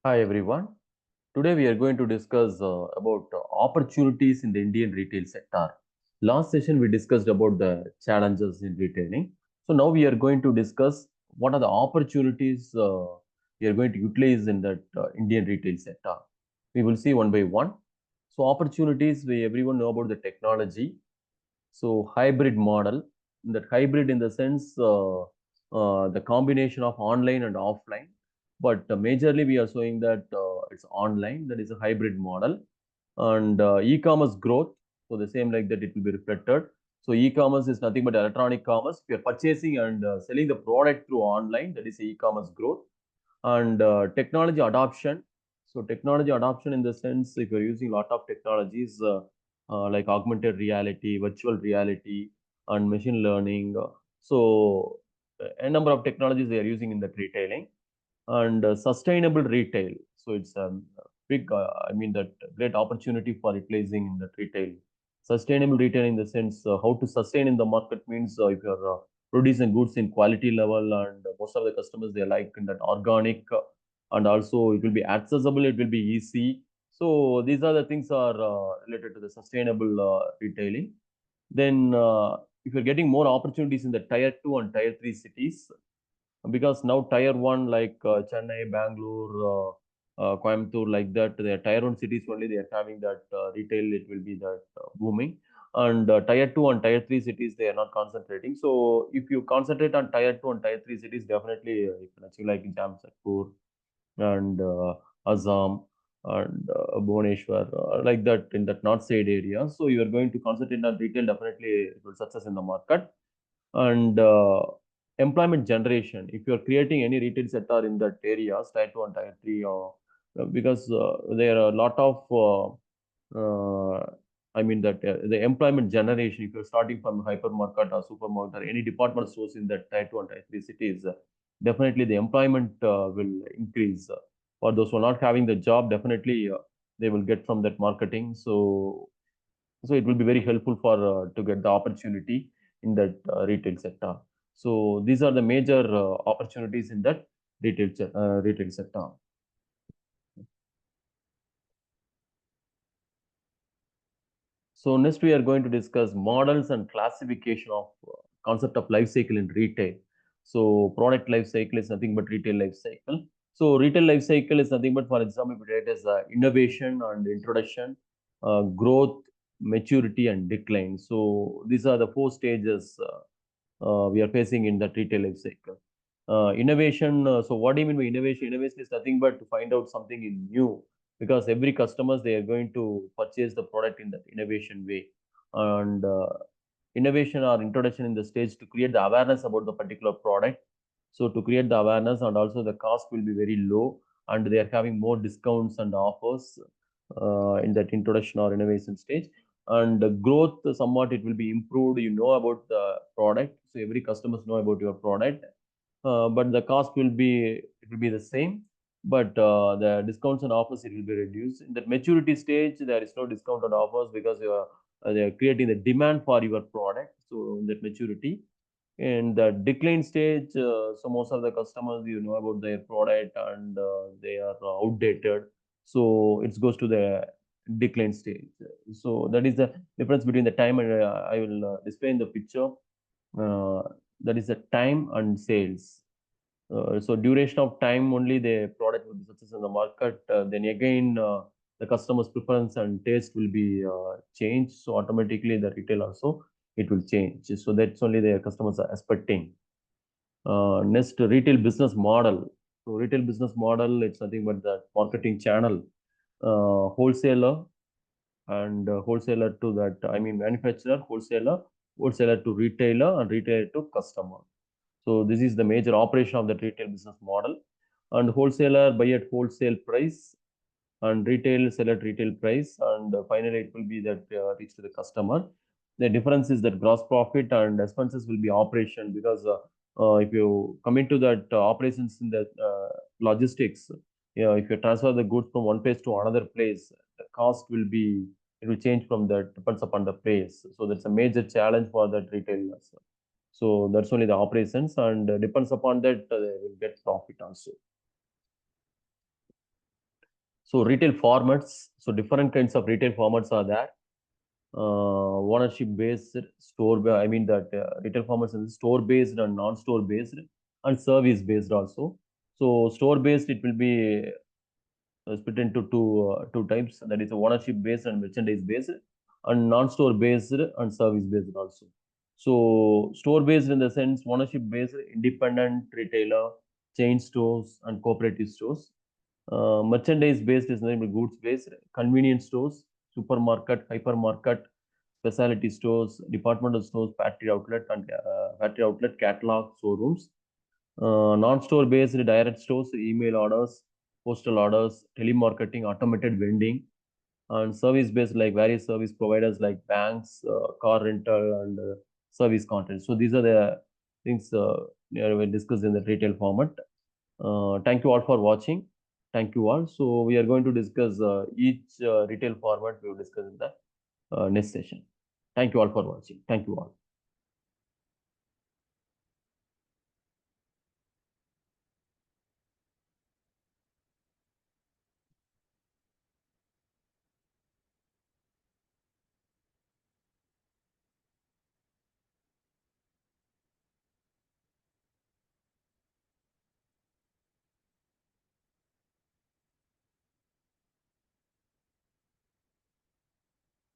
Hi everyone. Today we are going to discuss about opportunities in the Indian retail sector. Last session we discussed about the challenges in retailing. So now we are going to discuss what are the opportunities we are going to utilize in that Indian retail sector. We will see one by one. So opportunities, we everyone know about the technology. So hybrid model, that hybrid in the sense the combination of online and offline. But majorly we are showing that it's online, that is a hybrid model. And e-commerce growth, so the same like that it will be reflected. So e-commerce is nothing but electronic commerce. If you are purchasing and selling the product through online, that is e-commerce growth. And technology adoption. So technology adoption in the sense, if you're using a lot of technologies like augmented reality, virtual reality, and machine learning. So a number of technologies they are using in that retailing. And sustainable retail. So it's a big, that great opportunity for replacing in that retail. Sustainable retail in the sense how to sustain in the market means if you're producing goods in quality level, and most of the customers they like in that organic, and also it will be accessible, it will be easy. So these are the things are related to the sustainable retailing. Then if you're getting more opportunities in the tier 2 and tier 3 cities, because now tier 1 like Chennai, Bangalore, Coimbatore, like that, they are tier 1 cities only, they are having that retail, it will be that booming. And tier 2 and tier 3 cities, they are not concentrating. So if you concentrate on tier 2 and tier 3 cities, definitely you can achieve like Jamshedpur and Assam and Bhubaneswar, like that in that north side area. So you are going to concentrate on retail, definitely it will success in the market. And employment generation, if you are creating any retail sector in that area, tier 2 and tier 3, or because there are a lot of the employment generation, if you're starting from hypermarket or supermarket or any department stores in that tier 2 and tier 3 cities, definitely the employment will increase. For those who are not having the job, definitely they will get from that marketing. So it will be very helpful for to get the opportunity in that retail sector. So these are the major opportunities in that retail sector. So next we are going to discuss models and classification of concept of life cycle in retail. So product life cycle is nothing but retail life cycle. So retail life cycle is nothing but, for example, it is innovation and introduction, growth, maturity, and decline. So these are the four stages we are facing in that retail life cycle. Innovation. So what do you mean by innovation? Innovation is nothing but to find out something in new, because every customers they are going to purchase the product in that innovation way. And innovation or introduction in the stage to create the awareness about the particular product. So to create the awareness, and also the cost will be very low, and they are having more discounts and offers in that introduction or innovation stage. And the growth, somewhat it will be improved, you know about the product, so every customers know about your product, but the cost will be, it will be the same, but the discounts and offers, it will be reduced. In that maturity stage, there is no discount and offers, because you are they are creating the demand for your product. So in that maturity. In the decline stage, so most of the customers, you know about their product, and they are outdated. So it goes to the decline stage. So that is the difference between the time, and I will display in the picture. Uh, that is the time and sales. So duration of time only the product will be success in the market. Then again, the customer's preference and taste will be changed. So automatically the retail also it will change. So that's only the customers are expecting. Next, retail business model. So retail business model, it's nothing but the marketing channel, wholesaler, and wholesaler to that, manufacturer, wholesaler to retailer, and retailer to customer. So this is the major operation of the retail business model. And wholesaler buy at wholesale price, and retail sell at retail price, and finally it will be that reach to the customer. The difference is that gross profit and expenses will be operation, because if you come into that operations in the logistics, if you transfer the goods from one place to another place, the cost will be, it will change from that, depends upon the place. So that's a major challenge for that retailers. So that's only the operations, and depends upon that they will get profit also. So retail formats. So different kinds of retail formats are there. Ownership based, I mean that retail formats is store based and non-store based and service based also. So store based, it will be split into two types. That is ownership based and merchandise based, and non-store based and service based also. So store based in the sense ownership based, independent retailer, chain stores and cooperative stores. Merchandise based is nothing but goods based, convenience stores, supermarket, hypermarket, specialty stores, departmental stores, factory outlet, catalog, showrooms. Non-store based direct stores, email orders, postal orders, telemarketing, automated vending, and service based like various service providers like banks, car rental, and service content. So these are the things we discussed in the retail format. Thank you all for watching. Thank you all. So we are going to discuss each retail format we will discuss in the next session. Thank you all for watching. Thank you all.